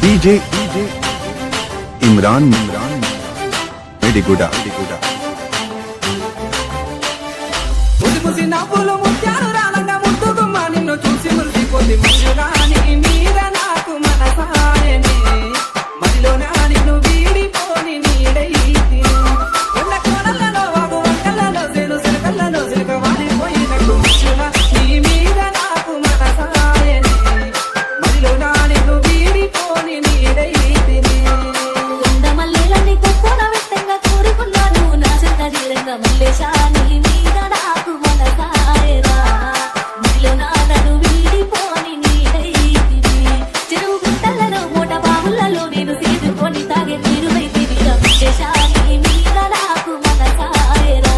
DJ Imran Medigooda ముసి నవ్వులు ముత్యాలు రాలంగా ముద్దుగుమ్మ నిన్ను చూసి మురిసిపోతే మంజురాని మీద నాకు మనసాయనే మదిలోనా నిన్ను వీడిపోని నీడైతి ఉన్న కోడలలో వాగు వంకలలో సేను సిలకలలో సిలక వాలిపోయినట్టు మంజులా నీ మీద నాకు మనసాయనే మదిలోనా నిన్ను వీడిపోని నీడైతి మల్లెలని కొక్కున వెట్టంగా కోరుకున్నాను నా చెంత జీరంగా మల్లేశా నీ మీద నాకు మనసాయరా మదిలో నాడను వీడిపోని నీడైతివి చెరువు గుంటలలో మూట బావులలో నేను సేదుకొని తాగే తీరువైతివిగా మల్లేశా నీ మీద నాకు మనసాయరా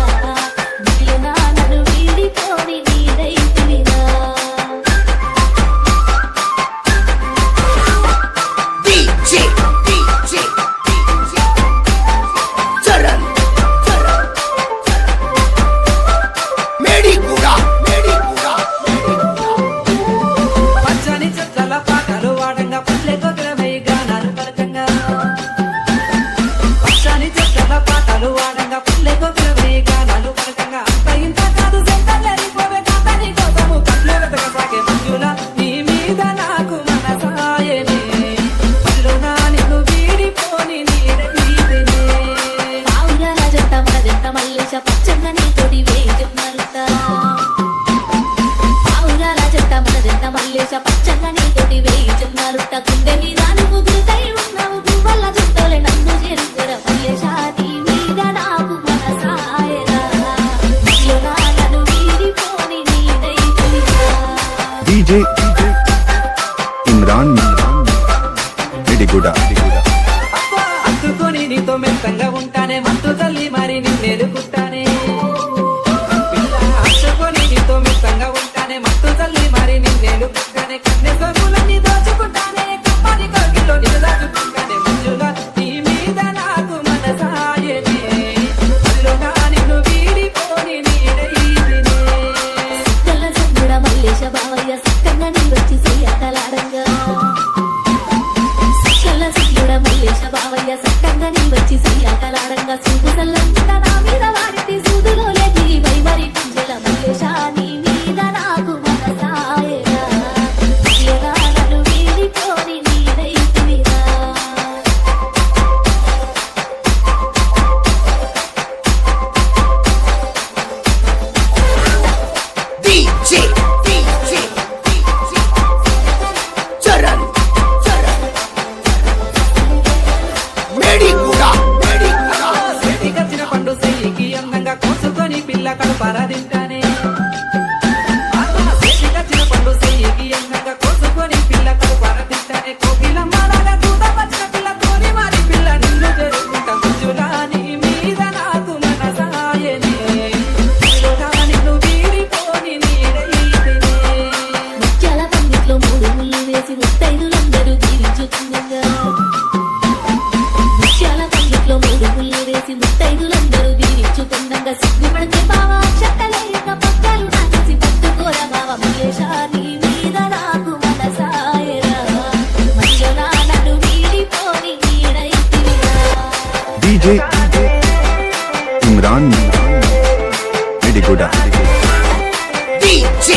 మదిలో నాడను వీడిపోని నీడైతివిగా పచ్చని చెట్ల పాటలు వాడంగా పల్లె కొద్రమై గానాలు పలకంగా పచ్చని చెట్ల పాటలు వాడంగా పల్లె కొద్రమై గానాలు పలకంగా అంత ఇంత కాదు సెంటర్లెరిపోవే కాదని కోసము కట్లు వెతకసాగే మంజుల నీ మీద నాకు మనసాయనే మదిలోనా నిన్ను వీడిపోని నీడైతినే పావురాల జంట మన జంట మల్లేశ పచ్చంగా నీ తోడి వేయుతున్నారుతా పావురాల జంట మన జంట మల్లేశ పచ్చంగా నీ తోడి వేయుతున్నారుతా గుండె మీద నువ్వు గురుతై ఉన్నావు గువ్వల జంటలే నన్ను చేరుకోర మల్లేశ నీ మీద నాకు మనసాయరా మదిలోనా నన్ను వీడిపోని నీడైతివిగా DJ Imran Medigooda అందుకొని నీతో మెత్తంగా ఉంటానే మత్తు తల్లి మరి నిన్నెలుకుంటానే అందుకొని నీతో మెత్తంగా ఉంటానే మత్తు తల్లి మరి నిన్నెలుకుంటానే కన్నె సొమ్ములన్నీ దోచుకుంటానే కమ్మని కోకిలో నిన్ను దాచుకుంటానే మంజుల నీ మీద నాకు మనసాయనే మదిలోనా నిన్ను వీడిపోని నీడైతినే కళ్ళ సంగుడ మల్లేశ బావయ్య సక్కంగా నీ వచ్చి చెయ్యతలాడంగా కళ్ళ సంగుడ మల్లేశ బావయ్య సక్కంగా నీ వచ్చి చెయ్యతలాడంగా సూపు సల్లంతా నా మీద వాడితే సూదులో లేది వైమరి కుంజల మల్లేశ నీ మీద నాకు మనసాయరా మదిలోనా నన్ను వీడిపోని నీడైతివిగా చేతికొచ్చిన పండు చెయ్యికి అందంగా కోసుకొని పిల్ల కడుపారా తింటానే చేతికొచ్చిన పండు చెయ్యికి అందంగా కోసుకొని పిల్ల కడుపారా తింటానే కోకిలమ్మలాగా దూద వచ్చిన పిల్ల కోరి మారి పిల్ల నిన్ను చేరుకుంటా మంజులా నీ మీద నాకు మనసాయనే మదిలోనా నిన్ను వీడిపోని నీడైతినే ముత్యాల పందిట్లో మూడు ముళ్ళు వేసి ముత్తైదులందరూ దీవించుతుండగా ముత్యాల పందిట్లో మూడు ముళ్ళు వేసి ముత్తైదులందరూ దీవించుతుండగా సిగ్గుపడితే బావ చెట్టలేక పక్కలు నాకేసి పట్టుకోర బావ మల్లేశ నీ మీద నాకు మనసాయరా మదిలోనా నన్ను వీడిపోని నీడైతివిగా DJ Imran Medigooda DJ